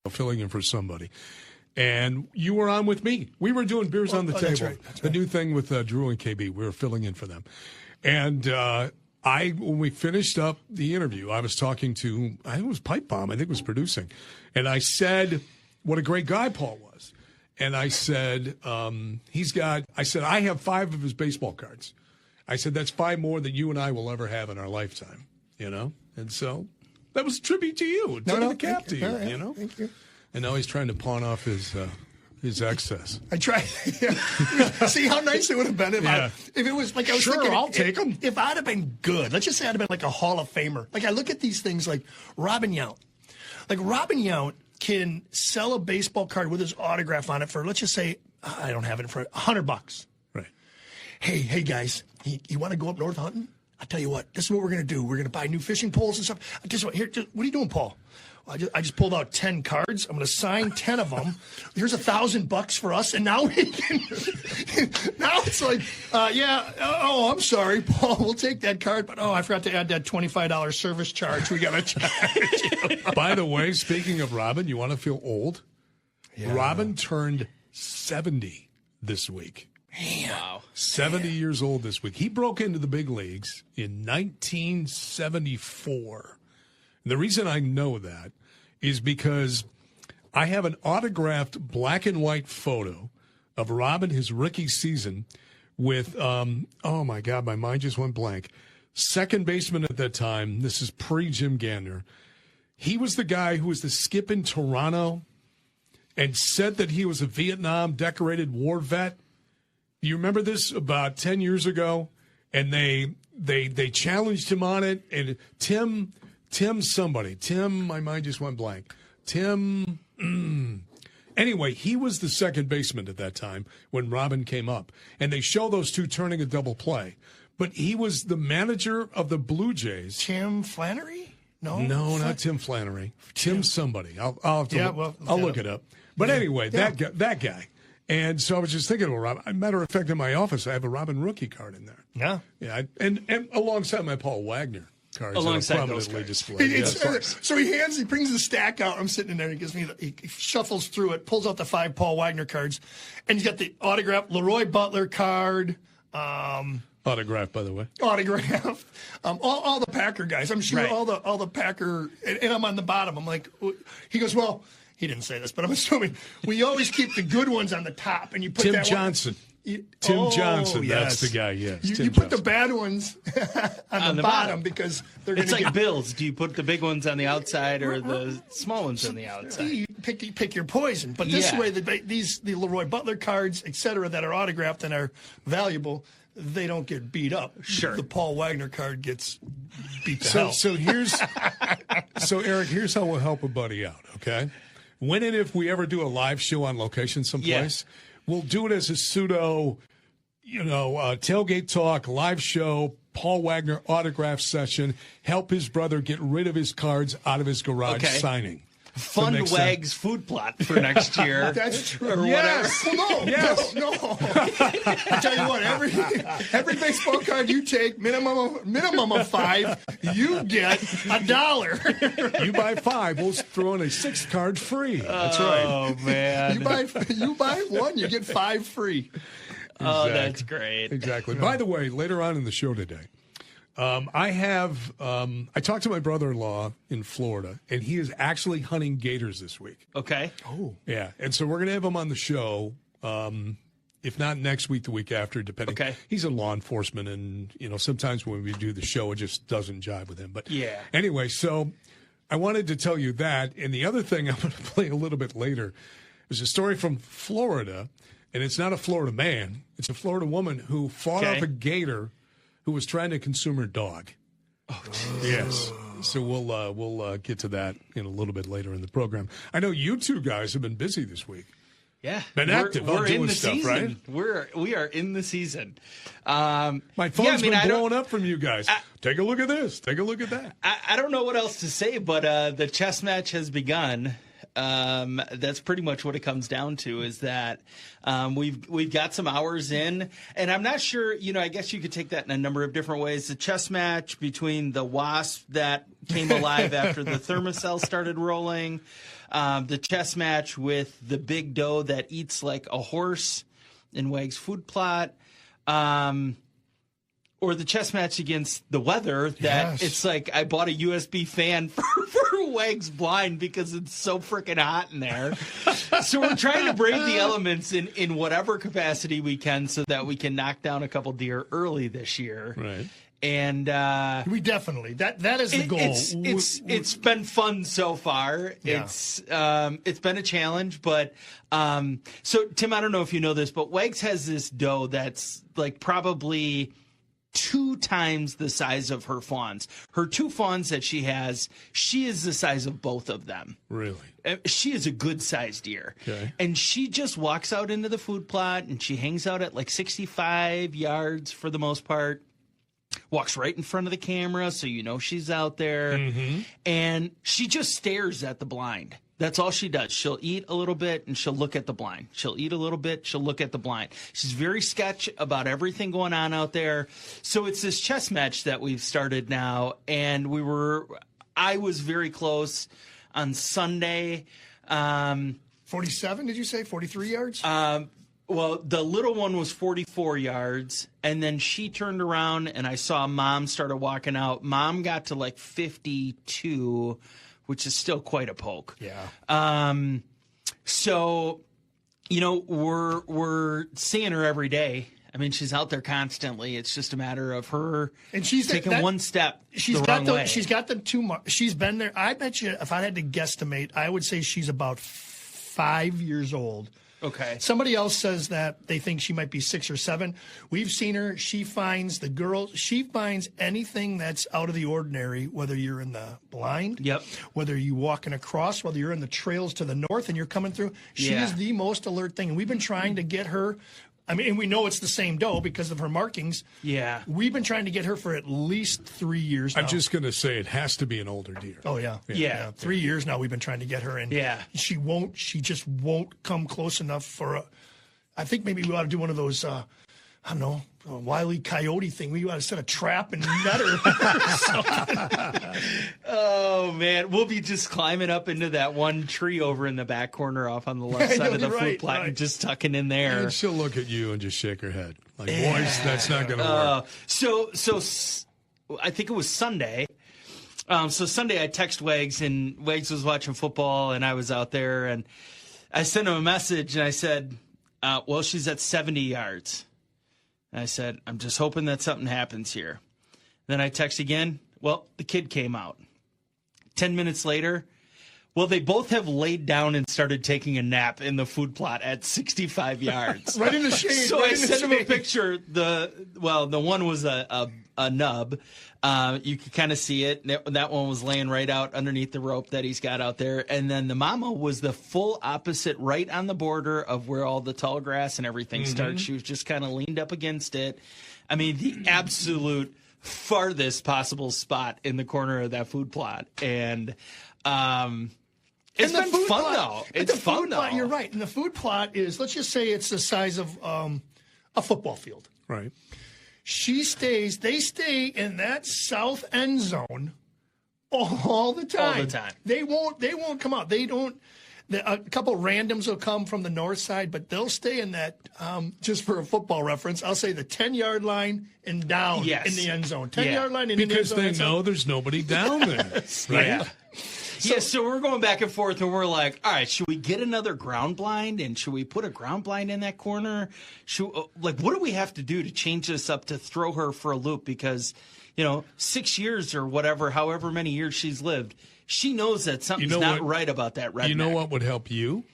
filling in for somebody. And you were on with me. We were doing Beers on the Table. That's right. The new thing with Drew and KB. We were filling in for them. And when we finished up the interview, I was talking to, I think it was Pipe Bomb, I think it was producing. And I said what a great guy Paul was. And I said, I have 5 of his baseball cards. I said, that's 5 more than you and I will ever have in our lifetime, you know? And so that was a tribute to you. Tip of the cap to you, you know? Thank you. And now he's trying to pawn off his excess. I tried. See how nice it would have been if it was like I was thinking. I'll take him. If I'd have been good, let's just say I'd have been like a Hall of Famer. Like I look at these things like Robin Yount. Like Robin Yount can sell a baseball card with his autograph on it for, let's just say, I don't have it for $100. Right. Hey guys, you want to go up north hunting? I'll tell you what, this is what we're going to do. We're going to buy new fishing poles and stuff. What are you doing, Paul? I just pulled out 10 cards. I'm going to sign 10 of them. Here's $1,000 for us. And now we can, now it's like, I'm sorry, Paul. We'll take that card. But, I forgot to add that $25 service charge we got to charge. By the way, speaking of Robin, you want to feel old? Yeah. Robin turned 70 this week. Wow. 70 years old this week. He broke into the big leagues in 1974. And the reason I know that is because I have an autographed black and white photo of Robin his rookie season with, oh my God, my mind just went blank. Second baseman at that time. This is pre-Jim Gantner. He was the guy who was the skip in Toronto and said that he was a Vietnam decorated war vet. You remember this about 10 years ago? And they challenged him on it. And Tim, my mind just went blank. Anyway, he was the second baseman at that time when Robin came up. And they show those two turning a double play. But he was the manager of the Blue Jays. Tim Flannery? No, not Tim Flannery. Tim somebody. I'll have to I'll look it up. But anyway, that guy. And so I was just thinking, well, Robin, matter of fact, in my office, I have a Robin rookie card in there. Yeah. Yeah. And alongside my Paul Wagner cards. Alongside those cards. Displayed. So he brings the stack out. I'm sitting in there. He shuffles through it, pulls out the 5 Paul Wagner cards, and he's got the autographed Leroy Butler card. Autograph, by the way. Autograph. All the Packer guys. I'm sure all the Packer, and I'm on the bottom. I'm like, he goes, well, he didn't say this, but I'm assuming we always keep the good ones on the top, and you put Tim that Johnson. Tim Johnson, yes. That's the guy, yes. You put the bad ones on the bottom because they're going to It's like bills. Do you put the big ones on the outside or the small ones on the outside? You pick your poison. But this way, the Leroy Butler cards, et cetera, that are autographed and are valuable, they don't get beat up. Sure. The Paul Wagner card gets beat to hell. So Eric, here's how we'll help a buddy out, okay? When and if we ever do a live show on location someplace, we'll do it as a pseudo, tailgate talk, live show, Paul Wagner autograph session, help his brother get rid of his cards out of his garage signing. Fund Wag's food plot for next year. That's true. Or yes. whatever. Well, no. I tell you what, every baseball card you take, minimum of 5, you get $1. You buy 5, we'll throw in a 6th card free. That's right. Oh man. You buy 1, you get 5 free. Oh, that's great. Exactly. By the way, later on in the show today, I talked to my brother-in-law in Florida, and he is actually hunting gators this week. Okay. Oh. Yeah. And so we're going to have him on the show, if not next week, the week after, depending. Okay. He's in law enforcement, and, sometimes when we do the show, it just doesn't jive with him. But anyway, so I wanted to tell you that. And the other thing I'm going to play a little bit later is a story from Florida, and it's not a Florida man. It's a Florida woman who fought off a gator who was trying to consume her dog. Oh, geez. Yes. So we'll get to that in a little bit later in the program. I know you two guys have been busy this week. Yeah, been active. We're doing in the stuff, season. right? We are in the season. My phone's been blowing up from you guys. Take a look at this. Take a look at that. I don't know what else to say, but the chess match has begun. That's pretty much what it comes down to, is that we've got some hours in, and I'm not sure, I guess you could take that in a number of different ways. The chess match between the wasp that came alive after the thermocell started rolling, the chess match with the big doe that eats like a horse in Wag's food plot, or the chess match against the weather that it's like I bought a USB fan for Wag's blind because it's so freaking hot in there. So we're trying to brave the elements in whatever capacity we can so that we can knock down a couple deer early this year. Right. And we definitely that is the goal. It's been fun so far. Yeah. It's been a challenge, but so Tim, I don't know if you know this, but Wags has this doe that's like probably 2 times the size of her fawns. Her 2 fawns that she has, she is the size of both of them. Really? She is a good-sized deer. Okay. And she just walks out into the food plot, and she hangs out at like 65 yards for the most part. Walks right in front of the camera, so she's out there. Mm-hmm. And she just stares at the blind. That's all she does. She'll eat a little bit, and she'll look at the blind. She'll eat a little bit, she'll look at the blind. She's very sketch about everything going on out there. So it's this chess match that we've started now, and I was very close on Sunday. 47, did you say? 43 yards? Well, the little one was 44 yards, and then she turned around, and I saw Mom started walking out. Mom got to like 52, which is still quite a poke. Yeah. So, we're seeing her every day. I mean, she's out there constantly. It's just a matter of her taking one step the wrong way. She's got the 2 marks. She's been there. I bet you, if I had to guesstimate, I would say she's about 5 years old. Okay. Somebody else says that they think she might be 6 or 7. We've seen her. She finds she finds anything that's out of the ordinary, whether you're in the blind, whether you're walking across, whether you're in the trails to the north and you're coming through. She is the most alert thing. And we've been trying to get her. I mean, and we know it's the same doe because of her markings. Yeah. We've been trying to get her for at least 3 years now. I'm just going to say it has to be an older deer. Oh, yeah. Yeah. 3 years now we've been trying to get her. And she just won't come close enough for I think maybe we ought to do one of those, I don't know, a Wile E. Coyote thing. We ought to set a trap and net her. Oh, man. We'll be just climbing up into that one tree over in the back corner off on the left side of the food plot and just tucking in there. And she'll look at you and just shake her head. Like, boys, that's not going to work. So I think it was Sunday. So Sunday I text Wags, and Wags was watching football, and I was out there, and I sent him a message, and I said, well, she's at 70 yards. And I said, I'm just hoping that something happens here. Then I text again. Well, the kid came out. 10 minutes later, well, they both have laid down and started taking a nap in the food plot at 65 yards. Right in the shade. So I sent him a picture. The one was a nub. You could kind of see it. That one was laying right out underneath the rope that he's got out there. And then the mama was the full opposite, right on the border of where all the tall grass and everything starts. She was just kind of leaned up against it. I mean, the absolute farthest possible spot in the corner of that food plot. And it's been fun, though. It's fun, though. You're right. And the food plot is, let's just say it's the size of a football field. Right. They stay in that south end zone all the time. All the time. They won't come out. They don't. A couple randoms will come from the north side, but they'll stay in that, just for a football reference, I'll say the 10-yard line and down in the end zone. 10-yard line and in the end zone. Because they know there's nobody down there. Right? Yeah. So we're going back and forth, and we're like, all right, should we get another ground blind, and should we put a ground blind in that corner? What do we have to do to change this up to throw her for a loop? Because, 6 years or whatever, however many years she's lived, she knows that something's not right about that redneck. You know what would help you?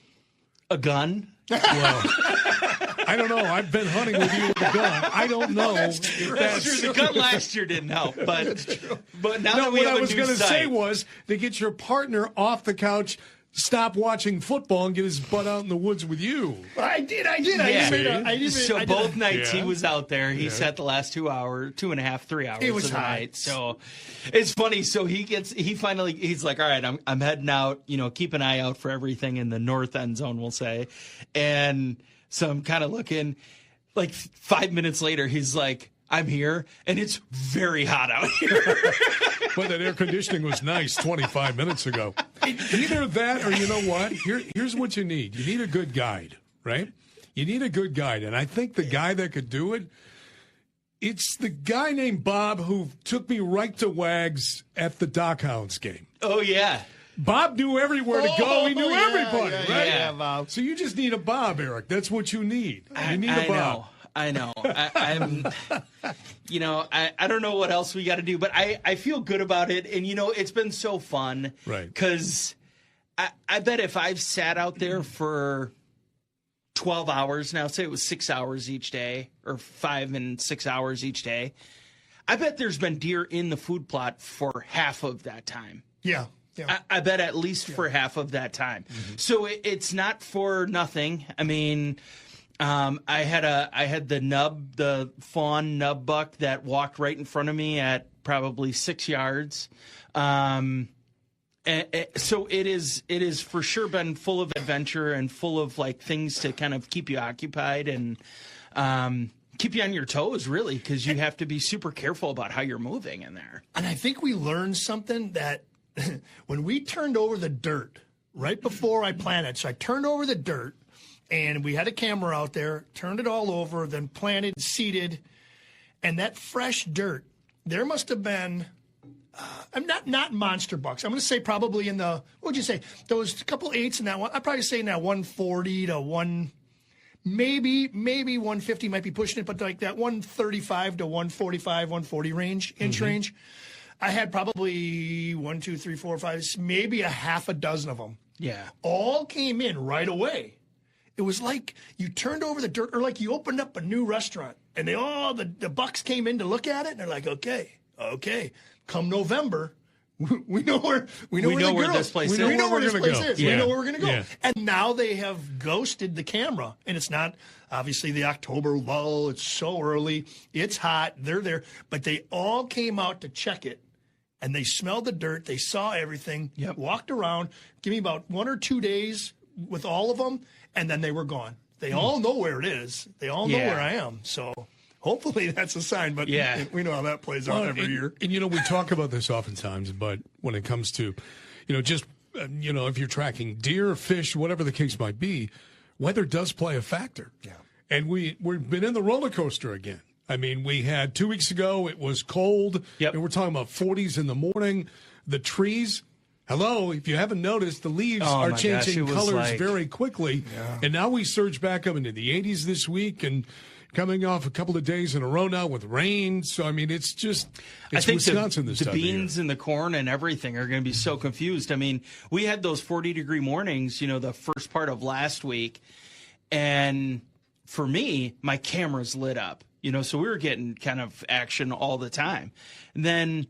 A gun? Well, I don't know. I've been hunting with you with a gun. I don't know. That's true. The gun last year didn't help, but now that we what have I was going to say was to get your partner off the couch, stop watching football and get his butt out in the woods with you. I did. So both nights he was out there. He sat the last 2 hours, 2.5, 3 hours it was of the hot. night. So it's funny. So he's like, all right, I'm heading out, keep an eye out for everything in the north end zone, we'll say. And so I'm kind of looking, like 5 minutes later, he's like, I'm here, and it's very hot out here. But that air conditioning was nice 25 minutes ago. Either that or you know what? Here's what you need. You need a good guide, right? You need a good guide. And I think the guy that could do it, it's the guy named Bob who took me right to Wags at the Dock Hounds game. Oh, yeah. Bob knew everywhere to go. He knew everybody, right? Yeah, Bob. So you just need a Bob, Eric. That's what you need. You need a Bob. I know. I'm, I don't know what else we got to do, but I feel good about it. And, it's been so fun. Right. Because I bet if I've sat out there for 12 hours now, say it was 6 hours each day or 5 and 6 hours each day, I bet there's been deer in the food plot for half of that time. Yeah. I bet at least for half of that time. Mm-hmm. So it's not for nothing. I mean, I had the fawn nub buck that walked right in front of me at probably 6 yards. So it is for sure been full of adventure and full of like things to kind of keep you occupied and keep you on your toes, really, because you have to be super careful about how you're moving in there. And I think we learned something that when we turned over the dirt right before I planted, so I turned over the dirt. And we had a camera out there, turned it all over, then planted, seeded, and that fresh dirt. There must have been, not monster bucks. I'm going to say probably in the, what would you say? There was a couple eights in that one. I'd probably say in that 140 to maybe 150 might be pushing it, but like that 135 to 145, 140 inch range. I had probably 1, 2, 3, 4, 5, maybe a half a dozen of them. Yeah, all came in right away. It was like you turned over the dirt, or like you opened up a new restaurant, and the bucks came in to look at it, and they're like, okay, come November, we know where this place is. We know where this place is. Yeah. We know where we're going to go. Yeah. And now they have ghosted the camera, and it's not obviously the October lull. It's so early. It's hot. They're there, but they all came out to check it. And they smelled the dirt. They saw everything. Yep. Walked around. Give me about 1 or 2 days with all of them, and then they were gone. They all know where it is. They all know where I am. So hopefully that's a sign. But we know how that plays out every year. And we talk about this oftentimes, but when it comes to, just if you're tracking deer, fish, whatever the case might be, weather does play a factor. Yeah. And we've been in the roller coaster again. I mean, we had 2 weeks ago, it was cold. Yep. And we're talking about 40s in the morning. The trees, hello, if you haven't noticed, the leaves are changing colors very quickly. Yeah. And now we surge back up into the 80s this week and coming off a couple of days in a row now with rain. So, I mean, it's I think Wisconsin this time the beans and the corn and everything are going to be so confused. I mean, we had those 40-degree mornings, the first part of last week. And for me, my camera's lit up. So we were getting kind of action all the time. And then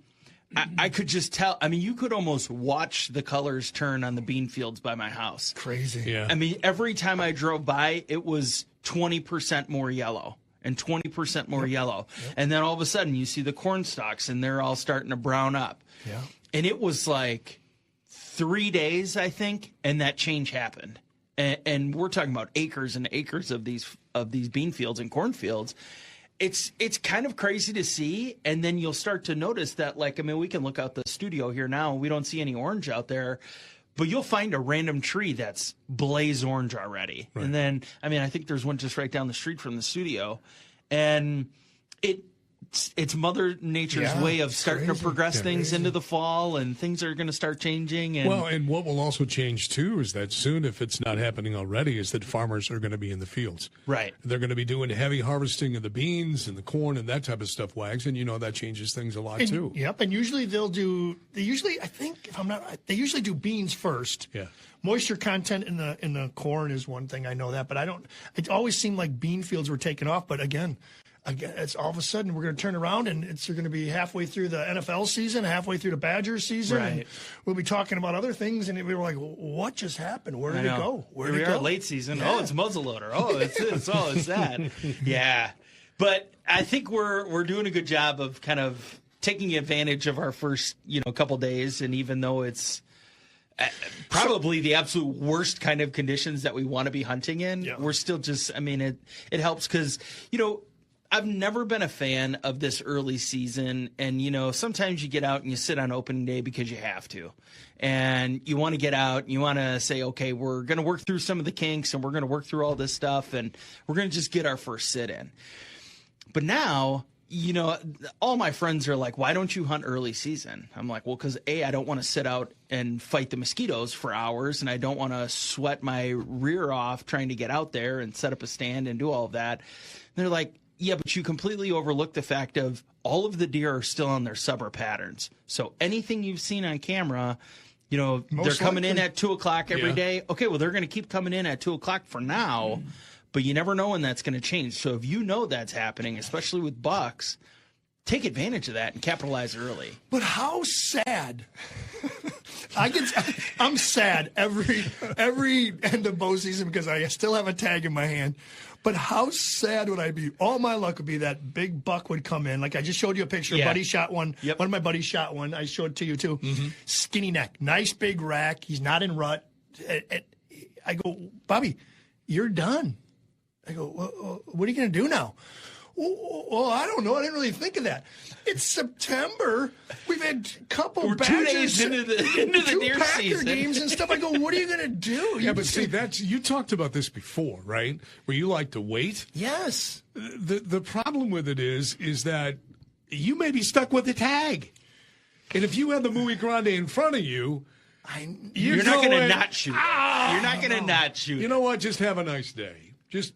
I could just tell. I mean, you could almost watch the colors turn on the bean fields by my house. Crazy. Yeah. I mean, every time I drove by, it was 20% more yellow and 20% more yellow. Yep. And then all of a sudden you see the corn stalks and they're all starting to brown up. Yeah. And it was like 3 days, I think, and that change happened. And we're talking about acres and acres of these bean fields and cornfields. It's kind of crazy to see, and then you'll start to notice that, we can look out the studio here now, and we don't see any orange out there, but you'll find a random tree that's blaze orange already. Right. And then, I think there's one just right down the street from the studio, and it's Mother Nature's way of starting to progress things into the fall, and things are going to start changing. And and what will also change too is that soon, if it's not happening already, is that farmers are going to be in the fields. Right. They're going to be doing heavy harvesting of the beans and the corn and that type of stuff, Wags, and that changes things a lot too. Yep, and usually they usually do beans first. Yeah. Moisture content in the corn is one thing, I know that, but it always seemed like bean fields were taking off, but again, again, it's all of a sudden we're going to turn around and it's going to be halfway through the NFL season, halfway through the Badgers season. Right. And we'll be talking about other things, and we were like, what just happened? Where did it go? Where did it go? Late season. Yeah. Oh, it's muzzleloader. Oh, it's this. Oh, it's that. Yeah. But I think we're doing a good job of kind of taking advantage of our first, couple days. And even though it's probably the absolute worst kind of conditions that we want to be hunting in, we're still just, it helps because, I've never been a fan of this early season. And, sometimes you get out and you sit on opening day because you have to. And you want to get out, you want to say, okay, we're going to work through some of the kinks and we're going to work through all this stuff and we're going to just get our first sit in. But now, all my friends are like, why don't you hunt early season? I'm like, well, because A, I don't want to sit out and fight the mosquitoes for hours, and I don't want to sweat my rear off trying to get out there and set up a stand and do all of that. And they're like, yeah, but you completely overlook the fact of all of the deer are still on their summer patterns. So anything you've seen on camera, they're coming in at 2 o'clock every day. Okay, well, they're going to keep coming in at 2 o'clock for now. But you never know when that's going to change. So if you know that's happening, especially with bucks, take advantage of that and capitalize early. But how sad. I'm sad every end of bow season because I still have a tag in my hand. But how sad would I be? All my luck would be that big buck would come in. Like I just showed you a picture. Yeah. Buddy shot one. Yep. One of my buddies shot one. I showed it to you too. Skinny neck. Nice big rack. He's not in rut. I go, Bobby, you're done. I go, well, what are you going to do now? Well, I don't know. I didn't really think of that. It's September. We've had a couple We're 2 days into the deer Packer season. games and stuff. I go, what are you going to do? Yeah, but see, you talked about this before, right? Where you like to wait. Yes. The problem with it is that you may be stuck with the tag. And if you have the Muy Grande in front of you, you're not going to not shoot. You're not going to not shoot. You know what? Just have a nice day. Just,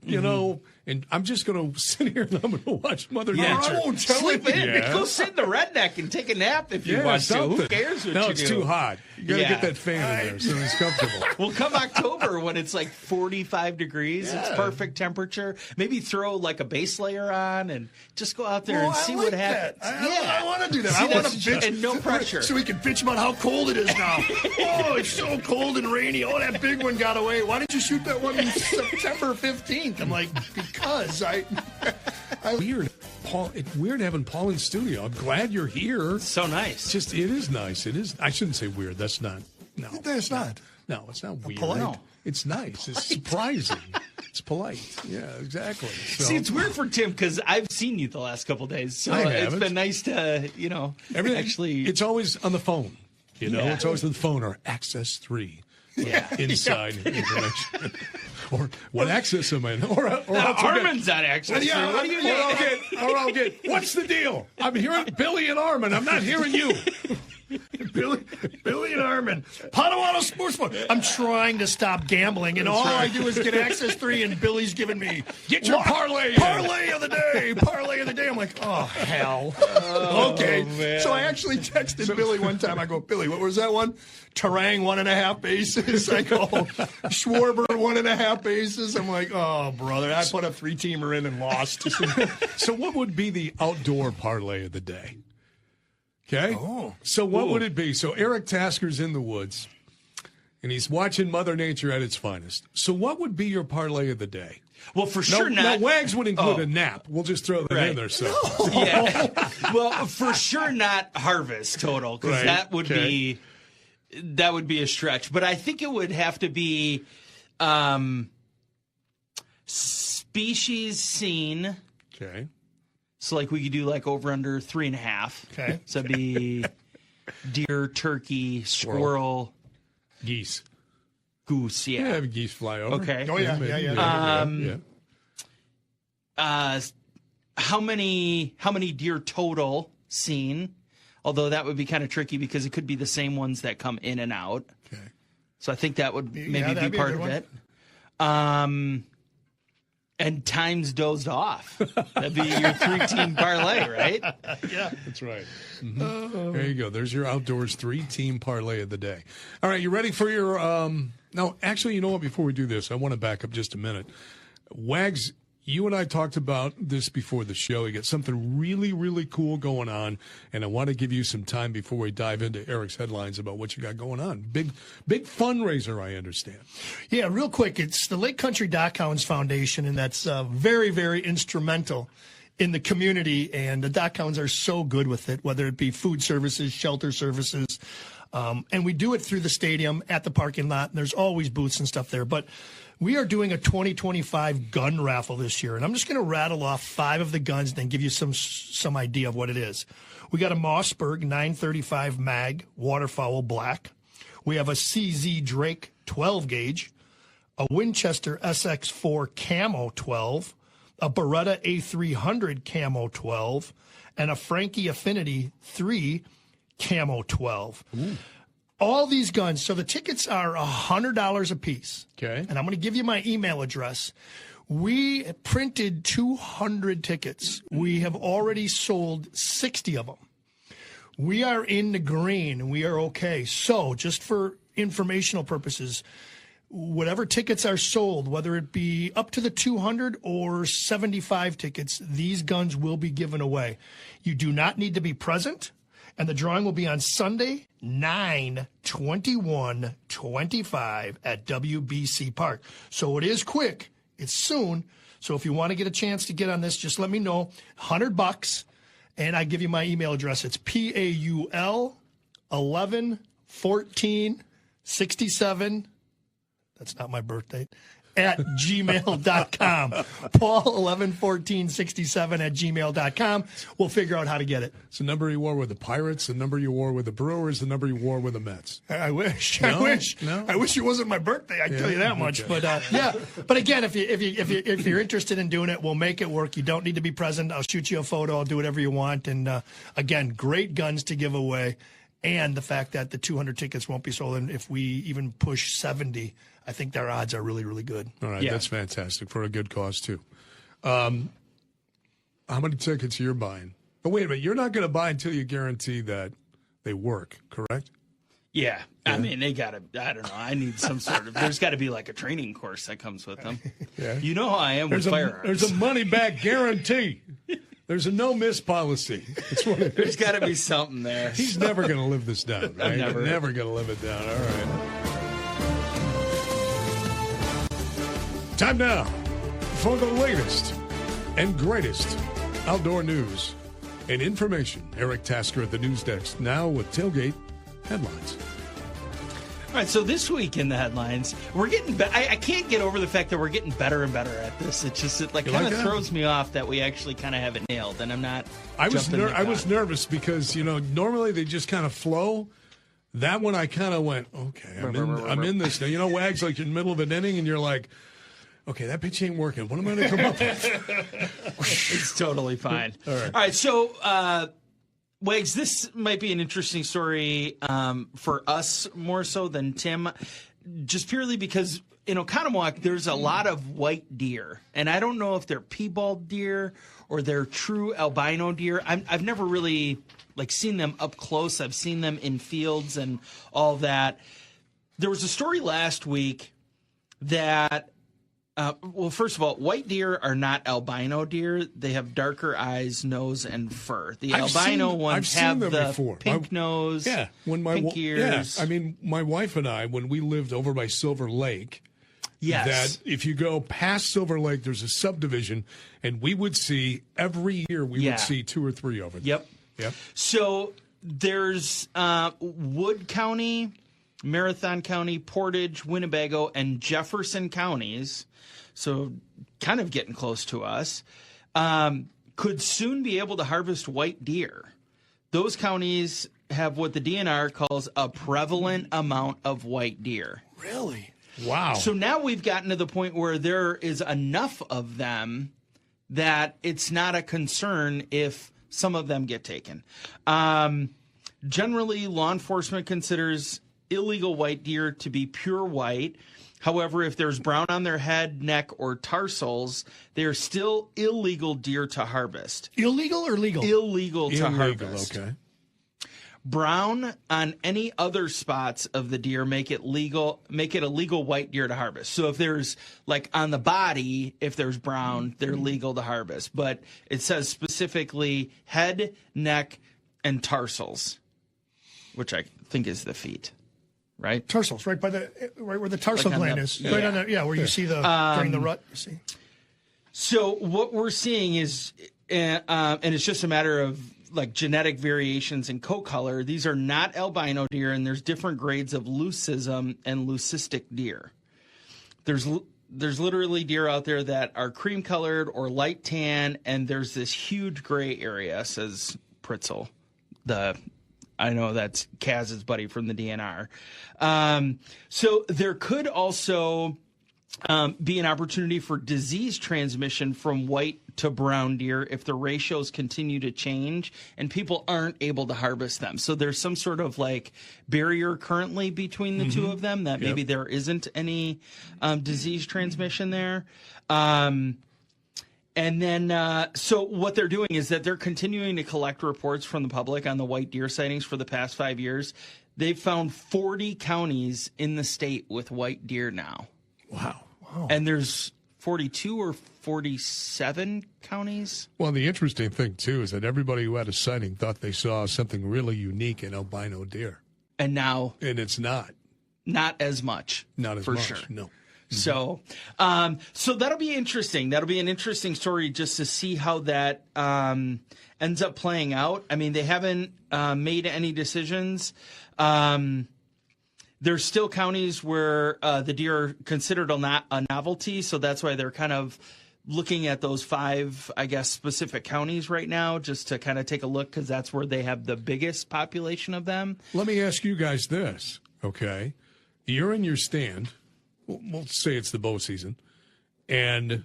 and I'm just going to sit here and I'm going to watch Mother Nature. I won't tell Sleep you. in. Yeah. Go sit in the redneck and take a nap if you want to. Who cares what no, you it's do? too hot. You got to get that fan in there so it's comfortable. Well, come October when it's like 45 degrees, it's perfect temperature. Maybe throw like a base layer on and just go out there and see what happens. I want to do that. See, I want to that's bitch. and no pressure. So we can bitch about how cold it is now. Oh, it's so cold and rainy. Oh, that big one got away. Why did you shoot that one September 15th? I'm like, because I Weird. Paul, it's weird having Paul in studio. I'm glad you're here. So nice. It is nice. It is. I shouldn't say weird. That's not. No. That's not. No, it's not weird. Polite. No. It's nice. It's surprising. It's polite. Yeah, exactly. So, See, it's weird for Tim because I've seen you the last couple of days, so I it's haven't. been nice to, actually. It's always on the phone. Yeah. It's always on the phone or Access 3. Inside information. Or what access am I in? Or Armin's on access. Yeah, what do you or I'll get, what's the deal? I'm hearing Billy and Armin. I'm not hearing you. Billy and Armin. Potawatomi Sports Book. I'm trying to stop gambling, and all I do is get Access 3, and Billy's giving me Get your parlay. Parlay of the day. Parlay of the day. I'm like, oh, hell. Okay. man. So I actually texted Billy one time. I go, Billy, what was that one? Tarang 1.5 bases. I go, Schwarber 1.5 bases. I'm like, oh, brother. I put a 3-teamer in and lost. So what would be the outdoor parlay of the day? Okay. Oh. So what would it be? So Eric Tasker's in the woods, and he's watching Mother Nature at its finest. So what would be your parlay of the day? Well, for sure not. Now, Wags would include a nap. We'll just throw that in there. So. Yeah. Well, for sure not harvest total because that would be a stretch. But I think it would have to be species seen. Okay. So like we could do like over under 3.5. Okay. So it'd be deer, turkey, squirrel, Geese. goose. Yeah, have geese fly over. Okay. Oh, yeah. Yeah. How many deer total seen? Although that would be kind of tricky because it could be the same ones that come in and out. Okay. So I think that would maybe that'd be be a part good of one. it. And times dozed off. That'd be your 3-team parlay, right? Yeah. That's right. Mm-hmm. There you go. There's your outdoors 3-team parlay of the day. All right, you ready for your no, actually, you know what? Before we do this, I want to back up just a minute. Wags, You and I talked about this before the show. You got something really, really cool going on, and I want to give you some time before we dive into Eric's headlines about what you got going on. Big fundraiser, I understand. Yeah, real quick, it's the Lake Country Dock Hounds Foundation, and that's very, very instrumental in the community, and the Dock Hounds are so good with it, whether it be food services, shelter services, and we do it through the stadium at the parking lot, and there's always booths and stuff there, but we are doing a 2025 gun raffle this year, and I'm just going to rattle off 5 of the guns and then give you some idea of what it is. We got a Mossberg 935 mag waterfowl black. We have a CZ Drake 12 gauge, a Winchester SX4 Camo 12, a Beretta A300 Camo 12, and a Frankie Affinity 3 Camo 12. Ooh. All these guns, so the tickets are $100 a piece. Okay. And I'm going to give you my email address. We printed 200 tickets. We have already sold 60 of them. We are in the green, and we are okay. So just for informational purposes, whatever tickets are sold, whether it be up to the 200 or 75 tickets, these guns will be given away. You do not need to be present. And the drawing will be on Sunday, 9/21/25 at WBC Park. So it is quick. It's soon. So if you want to get a chance to get on this, just let me know. $100, and I give you my email address. It's PAUL 111467. That's not my birthday. At gmail.com. Paul 111467 at gmail.com. We'll figure out how to get it. It's the number you wore with the Pirates, the number you wore with the Brewers, the number you wore with the Mets. I wish. No? I wish. No? I wish it wasn't my birthday. I can tell you that much. Okay. But yeah. But again, if you're interested in doing it, we'll make it work. You don't need to be present. I'll shoot you a photo. I'll do whatever you want. And again, great guns to give away. And the fact that the 200 tickets won't be sold. And if we even push 70, I think their odds are really, really good. All right, that's fantastic for a good cause, too. How many tickets you're buying? But wait a minute, you're not going to buy until you guarantee that they work, correct? Yeah. I mean, they got to, I don't know, I need some sort of, there's got to be like a training course that comes with them. Yeah. You know how I am with firearms. There's a money-back guarantee. There's a no-miss policy. That's what it is. There's got to be something there. He's never going to live this down, right? Never going to live it down. All right. Time now for the latest and greatest outdoor news and information. Eric Tasker at the news desk now with Tailgate Headlines. All right, so this week in the headlines, we're getting I can't get over the fact that we're getting better and better at this. It just kind of throws me off that we actually kind of have it nailed, and I'm not. I was nervous because normally they just kind of flow. That one I kind of went, okay, I'm in this now. Wags, like you're in the middle of an inning and you're like, okay, that pitch ain't working. What am I going to come up with? It's totally fine. All right. All right, so Wags, this might be an interesting story for us more so than Tim, just purely because in Oconomowoc there's a lot of white deer, and I don't know if they're piebald deer or they're true albino deer. I've never really seen them up close. I've seen them in fields and all that. There was a story last week that well, first of all, white deer are not albino deer. They have darker eyes, nose, and fur. The albino ones have the pink nose, pink ears. Yeah. I mean, my wife and I, when we lived over by Silver Lake, that if you go past Silver Lake, there's a subdivision, and we would see every year would see 2 or 3 over there. Yep. So there's Wood County, Marathon County, Portage, Winnebago, and Jefferson counties, so kind of getting close to us, could soon be able to harvest white deer. Those counties have what the DNR calls a prevalent amount of white deer. Really? Wow. So now we've gotten to the point where there is enough of them that it's not a concern if some of them get taken. Generally, law enforcement considers illegal white deer to be pure white. However, if there's brown on their head, neck, or tarsals, they're still illegal deer to harvest. Illegal or legal? Illegal to harvest. Okay. Brown on any other spots of the deer make it a legal white deer to harvest. So if there's like on the body, if there's brown, they're legal to harvest. But it says specifically head, neck, and tarsals, which I think is the feet. Right? Tarsals, right where the tarsal gland is. Yeah. Right on the, where you see the during the rut, you see. So what we're seeing is, and it's just a matter of like genetic variations in coat color. These are not albino deer, and there's different grades of leucism and leucistic deer. There's literally deer out there that are cream colored or light tan, and there's this huge gray area, says Pritzel. I know that's Kaz's buddy from the DNR. So there could also be an opportunity for disease transmission from white to brown deer if the ratios continue to change and people aren't able to harvest them. So there's some sort of like barrier currently between the two of them that maybe there isn't any disease transmission there. And then, so what they're doing is that they're continuing to collect reports from the public on the white deer sightings for the past 5 years. They've found 40 counties in the state with white deer now. Wow. And there's 42 or 47 counties. Well, the interesting thing, too, is that everybody who had a sighting thought they saw something really unique in albino deer. And now. And it's not. Not as much. Not as for much, sure. No. So, so that'll be interesting. That'll be an interesting story just to see how that ends up playing out. I mean, they haven't made any decisions. There's still counties where the deer are considered a novelty, so that's why they're kind of looking at those 5, I guess, specific counties right now, just to kind of take a look, because that's where they have the biggest population of them. Let me ask you guys this, okay? You're in your stand. We'll say it's the Bowseason, and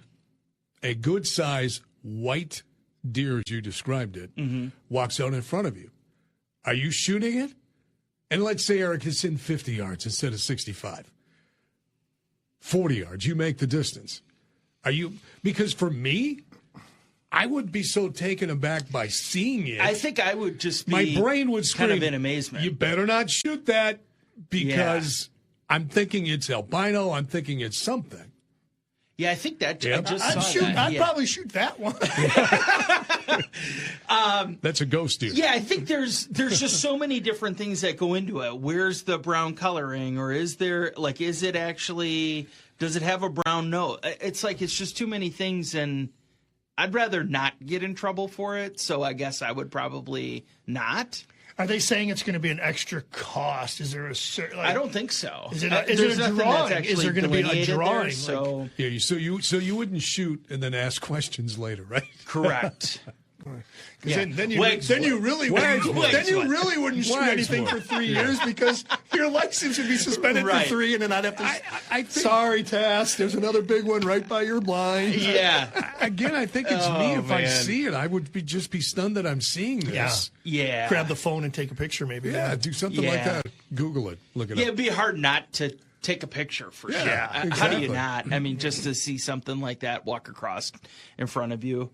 a good-sized white deer, as you described it, walks out in front of you. Are you shooting it? And let's say, Eric, it's in 50 yards instead of 65. 40 yards, you make the distance. Are you? Because for me, I would be so taken aback by seeing it. I think I would just be my brain would scream, kind of in amazement. You better not shoot that, because I'm thinking it's albino. I'm thinking it's something. Yeah, I think that. Yeah. I just saw that. I'd probably shoot that one. That's a ghost deer. Yeah, I think there's just so many different things that go into it. Where's the brown coloring, or is there is it actually? Does it have a brown note? It's like it's just too many things, and I'd rather not get in trouble for it. So I guess I would probably not. Are they saying it's going to be an extra cost? Is there a certain? I don't think so. Is it a drawing? Is there going to be a drawing? There, so so you wouldn't shoot and then ask questions later, right? Correct. Then you really wouldn't shoot anything for 3 years, because your license would be suspended for 3, and then I'd have to. I think, sorry, Tass. There's another big one right by your blind. Yeah. Again, I think it's me. If I see it, I would just be stunned that I'm seeing this. Yeah. Grab the phone and take a picture, maybe. Yeah, do something like that. Google it. Look it up. Yeah, it'd be hard not to take a picture for sure. Exactly. How do you not? I mean, just to see something like that walk across in front of you.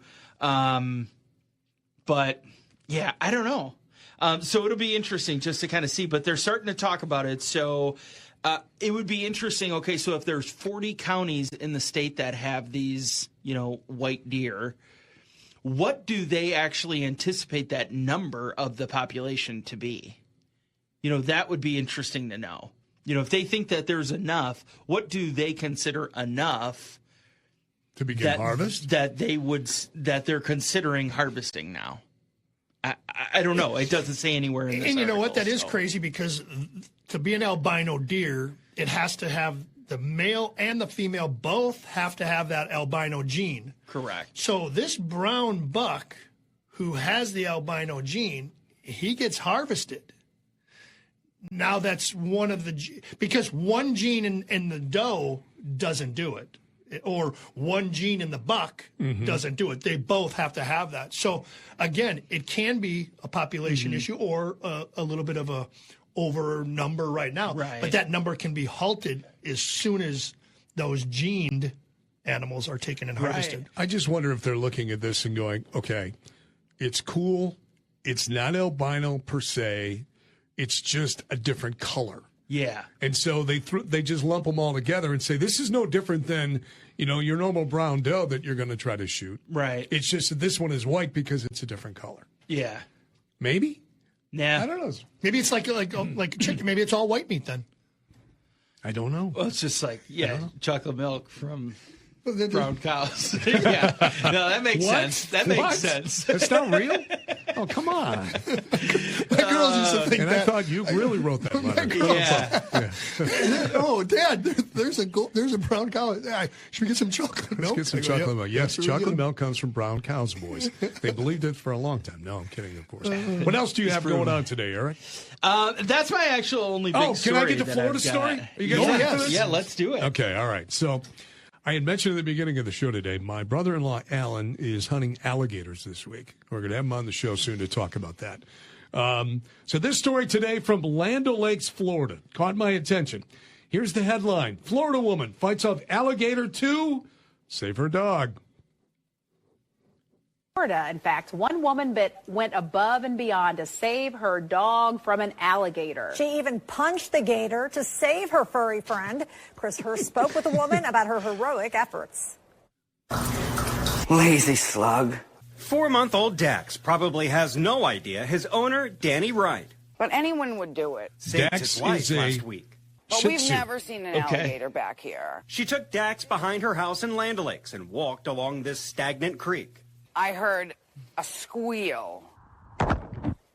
But yeah, I don't know. So it'll be interesting just to kind of see, but they're starting to talk about it. So it would be interesting. Okay, so if there's 40 counties in the state that have these, white deer, what do they actually anticipate that number of the population to be? That would be interesting to know. If they think that there's enough, what do they consider enough to begin harvest? That they're considering harvesting now. I don't know. It doesn't say anywhere in this And you know what? article, That is crazy, because to be an albino deer, it has to have the male and the female both have to have that albino gene. Correct. So this brown buck who has the albino gene, he gets harvested. Now that's one of the, because one gene in the doe doesn't do it, or one gene in the buck doesn't do it. They both have to have that. So again, it can be a population issue, or a little bit of a over number right now. Right. But that number can be halted as soon as those gened animals are taken and harvested. Right. I just wonder if they're looking at this and going, okay, it's cool. It's not albino per se. It's just a different color. Yeah. And so they just lump them all together and say, this is no different than, your normal brown doe that you're going to try to shoot. Right. It's just that this one is white because it's a different color. Yeah. Maybe? Nah. I don't know. Maybe it's like chicken. Maybe it's all white meat then. I don't know. Well, it's just like, chocolate milk from brown cows. Yeah. No, that makes sense. That makes sense. That's not real? Oh, come on. My girls used to think and that. I thought you really wrote that letter. Yeah. Oh, Dad, there's a brown cow. Should we get some chocolate milk? Let's get some chocolate milk. Yes, chocolate milk comes from brown cows, boys. They believed it for a long time. No, I'm kidding, of course. What else do you have going on today, Eric? That's my actual only big story. Can I get the Florida story? Are you guys ready for this? Yeah, let's do it. Okay, all right. So I had mentioned at the beginning of the show today, my brother-in-law, Alan, is hunting alligators this week. We're going to have him on the show soon to talk about that. So this story today from Land O'Lakes, Florida, caught my attention. Here's the headline. Florida woman fights off alligator to save her dog. Florida, in fact, one woman went above and beyond to save her dog from an alligator. She even punched the gator to save her furry friend. Chris Hurst spoke with the woman about her heroic efforts. Lazy slug. 4-month-old Dax probably has no idea his owner, Danny Wright, But anyone would do it. saved Dax his life is a last week. But Shih we've Tzu. never seen an alligator back here. She took Dax behind her house in Land O'Lakes and walked along this stagnant creek. I heard a squeal,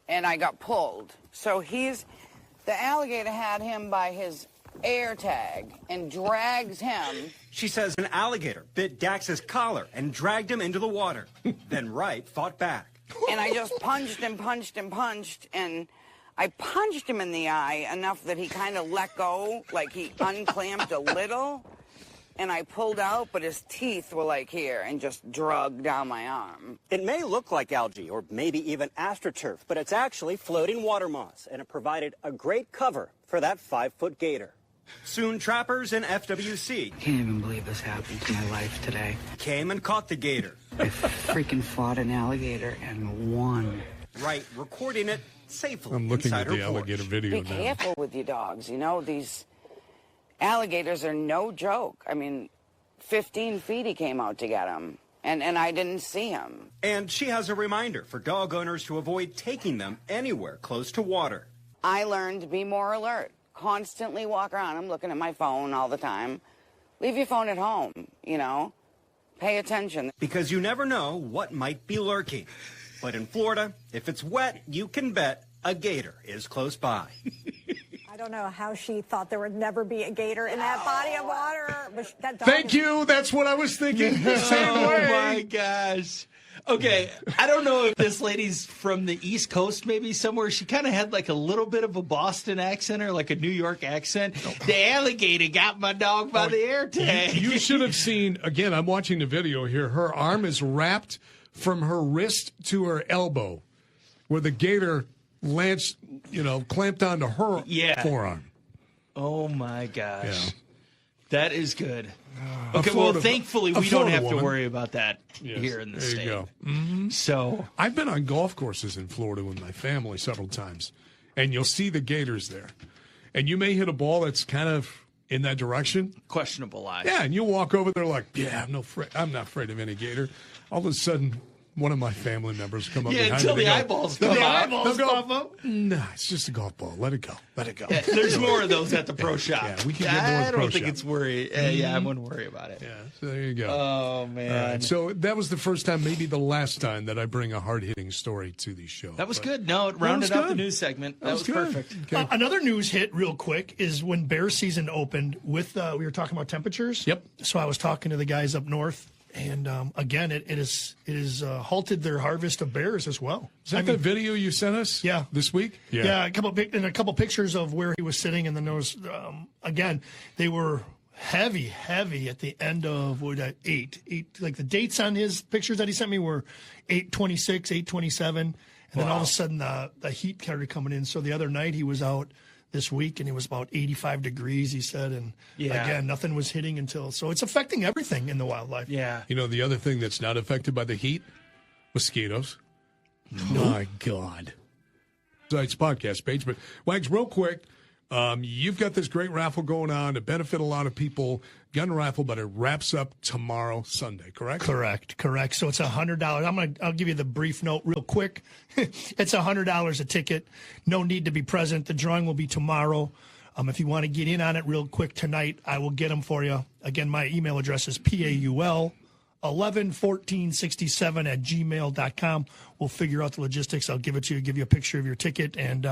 and I got pulled. So the alligator had him by his air tag and drags him. She says an alligator bit Dax's collar and dragged him into the water. Then Wright fought back. And I just punched and I punched him in the eye enough that he kind of let go, like he unclamped a little. And I pulled out, but his teeth were like here and just drug down my arm. It may look like algae or maybe even astroturf, but it's actually floating water moss, and it provided a great cover for that 5-foot gator. Soon trappers and FWC Can't even believe this happened to my life today. came and caught the gator. I freaking fought an alligator and won. Wright recording it safely I'm looking inside at the her alligator porch. video Be now. careful with your dogs. These alligators are no joke. I mean, 15 feet he came out to get him, and I didn't see him. And she has a reminder for dog owners to avoid taking them anywhere close to water. I learned to be more alert. Constantly walk around. I'm looking at my phone all the time. Leave your phone at home, Pay attention. Because you never know what might be lurking. But in Florida, if it's wet, you can bet a gator is close by. I don't know how she thought there would never be a gator in that body of water. But that dog Thank you. That's what I was thinking. Same way. Oh, my gosh. Okay, I don't know if this lady's from the East Coast, maybe somewhere. She kind of had like a little bit of a Boston accent or like a New York accent. The alligator got my dog by the air tag. You should have seen, again, I'm watching the video here. Her arm is wrapped from her wrist to her elbow, where the gator clamped onto her forearm. Oh, my gosh. Yeah. That is good. Okay, Florida- well, thankfully, a we don't Florida have woman. to worry about that Yes, here in the there state. you go. Mm-hmm. So I've been on golf courses in Florida with my family several times, and you'll see the gators there. And you may hit a ball that's kind of in that direction. questionable eye. Yeah, and you walk over there like, I'm not afraid of any gator. All of a sudden, one of my family members come up Yeah, behind until me. the They go, eyeballs come out. They'll go, nah, it's just a golf ball. Let it go. Let it go. Yeah, there's more of those at the pro shop. Yeah, we can get more at the I pro don't think shop. it's worry. Yeah, I wouldn't worry about it. Yeah, so there you go. Oh man, All right, so that was the first time, maybe the last time, that I bring a hard-hitting story to these shows. that was But good. No, it rounded was out the good. news segment. That was good. perfect. Okay. Another news hit real quick is when bear season opened with, we were talking about temperatures. Yep. So I was talking to the guys up north, and again, it is halted their harvest of bears as well. Is that the video you sent us? Yeah. This week? Yeah, a couple pictures of where he was sitting, and then there was again they were heavy at the end of eight. Like the dates on his pictures that he sent me were 8/26, 8/27, and then all of a sudden the heat started coming in. So the other night he was out this week, and it was about 85 degrees, he said, and again nothing was hitting until. So it's affecting everything in the wildlife. Yeah. You know, the other thing that's not affected by the heat? Mosquitoes. My God. podcast page. But Wags, real quick, you've got this great raffle going on to benefit a lot of people. Gun raffle, but it wraps up tomorrow, Sunday, correct? Correct. So it's $100. I'll give you the brief note real quick. It's $100 a ticket. No need to be present. The drawing will be tomorrow. If you want to get in on it real quick tonight, I will get them for you. Again, my email address is paul111467@gmail.com. We'll figure out the logistics. I'll give it to you, give you a picture of your ticket, and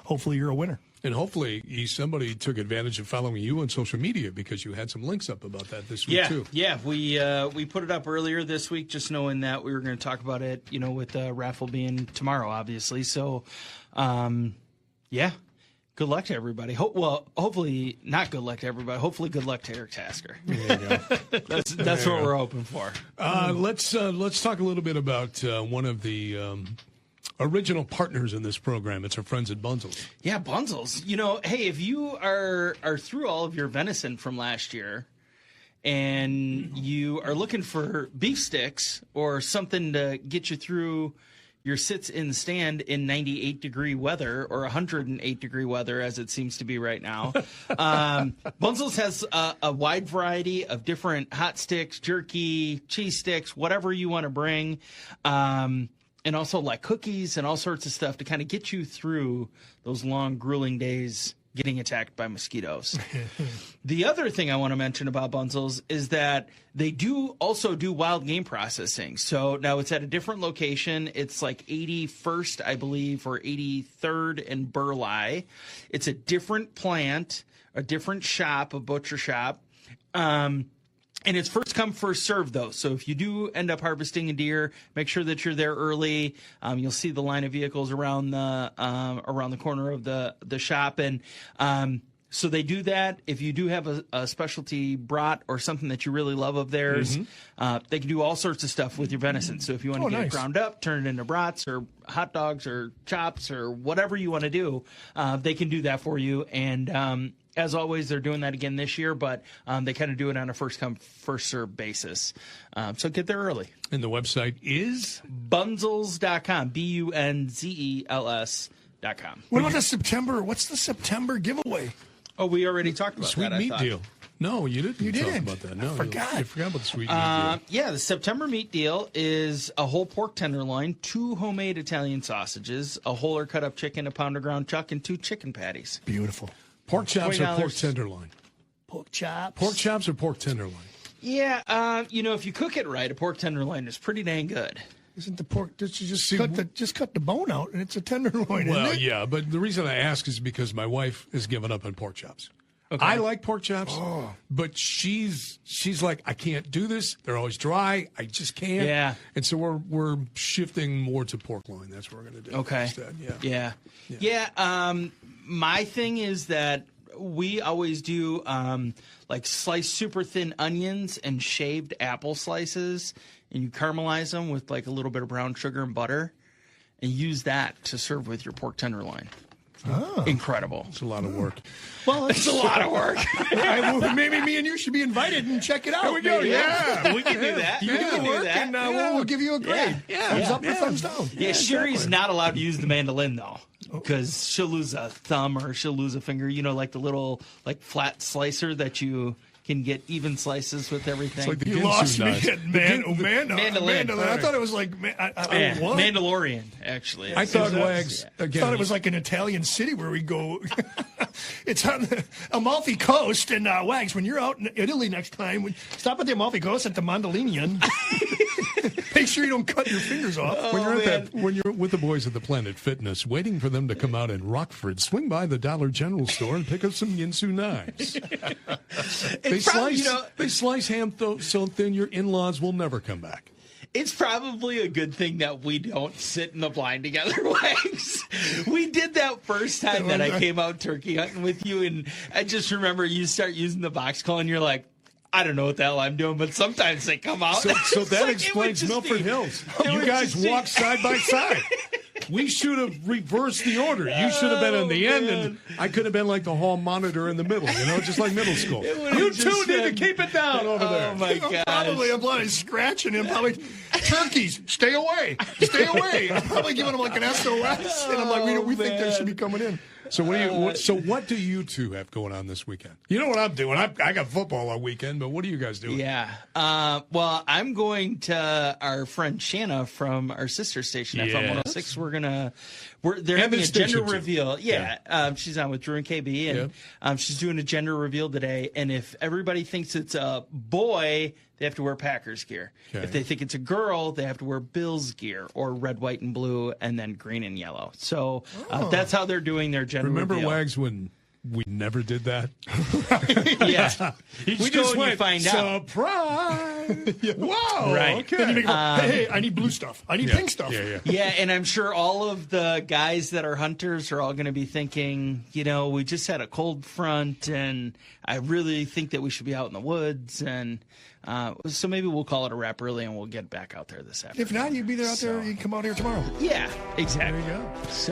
hopefully you're a winner. And hopefully somebody took advantage of following you on social media because you had some links up about that this week, too. Yeah, we put it up earlier this week just knowing that we were going to talk about it, with the raffle being tomorrow, obviously. So, yeah. Good luck to everybody. Hopefully not good luck to everybody. Hopefully good luck to Eric Tasker. There you go. That's what we're hoping for. Let's talk a little bit about one of the original partners in this program. It's our friends at Bunzels. Yeah, Bunzels. Hey, if you are through all of your venison from last year and you are looking for beef sticks or something to get you through your sits in stand in 98-degree weather or 108-degree weather, as it seems to be right now. Bunzels has a wide variety of different hot sticks, jerky, cheese sticks, whatever you want to bring, and also like cookies and all sorts of stuff to kind of get you through those long, grueling days getting attacked by mosquitoes. The other thing I want to mention about Bunzels is that they also do wild game processing. So now it's at a different location. It's like 81st, I believe, or 83rd and Burleigh. It's a different plant, a different shop, a butcher shop. And it's first come, first served, though. So if you do end up harvesting a deer, make sure that you're there early. You'll see the line of vehicles around the corner of the shop, and so they do that. If you do have a specialty brat or something that you really love of theirs, they can do all sorts of stuff with your venison. So if you want to get it ground up, turn it into brats or hot dogs or chops or whatever you want to do, they can do that for you. And as always, they're doing that again this year, but they kind of do it on a first-come, first-served basis. So get there early. And the website is? Bunzels.com, Bunzels.com. What about what's the September giveaway? Oh, we already talked about Sweet that, meat deal. No, you didn't. You didn't. Talk about that. No, I forgot. You forgot about the sweet meat deal. Yeah, the September meat deal is a whole pork tenderloin, 2 homemade Italian sausages, a whole or cut-up chicken, a pound of ground chuck, and 2 chicken patties. Beautiful. Pork chops or $20. pork tenderloin? Pork chops. Pork chops or pork tenderloin? Yeah, if you cook it right, a pork tenderloin is pretty dang good. Isn't the pork just cut the bone out and it's a tenderloin? Well, isn't it? yeah, but the reason I ask is because my wife has given up on pork chops. Okay. I like pork chops, but she's like, I can't do this. They're always dry. I just can't. Yeah. And so we're shifting more to pork loin. That's what we're going to do. Okay. Instead. Yeah. My thing is that we always do like sliced super thin onions and shaved apple slices, and you caramelize them with like a little bit of brown sugar and butter, and use that to serve with your pork tenderloin. Oh. Incredible. It's a lot of work. Well, it's a lot of work. Maybe me and you should be invited and check it out. There we go. Yeah. We can do that. You can do that. And we'll give you a grade. Thumbs up or thumbs down. Yeah, Sherry's not allowed to use the mandolin, though, because she'll lose a thumb or she'll lose a finger. Like the little flat slicer that you can get even slices with everything. It's like the you lost me at mandolin. I thought it was like what? Mandalorian, actually. I thought Wags again. I thought it was like an Italian city where we go. It's on the Amalfi Coast, and Wags, when you're out in Italy next time, stop at the Amalfi Coast at the Mandolinian. Make sure you don't cut your fingers off. When you're with the boys at the Planet Fitness, waiting for them to come out in Rockford, swing by the Dollar General store and pick up some Yinsu knives. They slice ham so thin your in-laws will never come back. It's probably a good thing that we don't sit in the blind together, Wags. We did that first time that I came out turkey hunting with you, and I just remember you start using the box call, and you're like, I don't know what the hell I'm doing, but sometimes they come out. So that explains Milford Hills. You guys walk side by side. We should have reversed the order. You should have been in the end, and I could have been like the hall monitor in the middle, just like middle school. You two need to keep it down over there. Oh, my God. Probably I'm probably scratching him. Probably, turkeys, stay away. Stay away. I'm probably giving him like an SOS. And I'm like, we think they should be coming in. So what do you two have going on this weekend? You know what I'm doing. I got football all weekend, but what are you guys doing? Yeah. Well, I'm going to our friend Shanna from our sister station, FM 106. They're having a gender reveal. Yeah. She's on with Drew and KB, and she's doing a gender reveal today. And if everybody thinks it's a boy, they have to wear Packers gear. Okay. If they think it's a girl, they have to wear Bills gear, or red, white, and blue, and then green and yellow. So that's how they're doing their gender reveal. Remember, Wags, when we never did that? Yeah. We just went, find out. Surprise! Whoa! Right. Okay. Then you make go, hey, I need blue stuff. I need pink stuff. Yeah, and I'm sure all of the guys that are hunters are all going to be thinking, we just had a cold front, and I really think that we should be out in the woods, and so maybe we'll call it a wrap early, and we'll get back out there this afternoon. If not, you'd be there out there. You can come out here tomorrow. Yeah, exactly. There you go. So.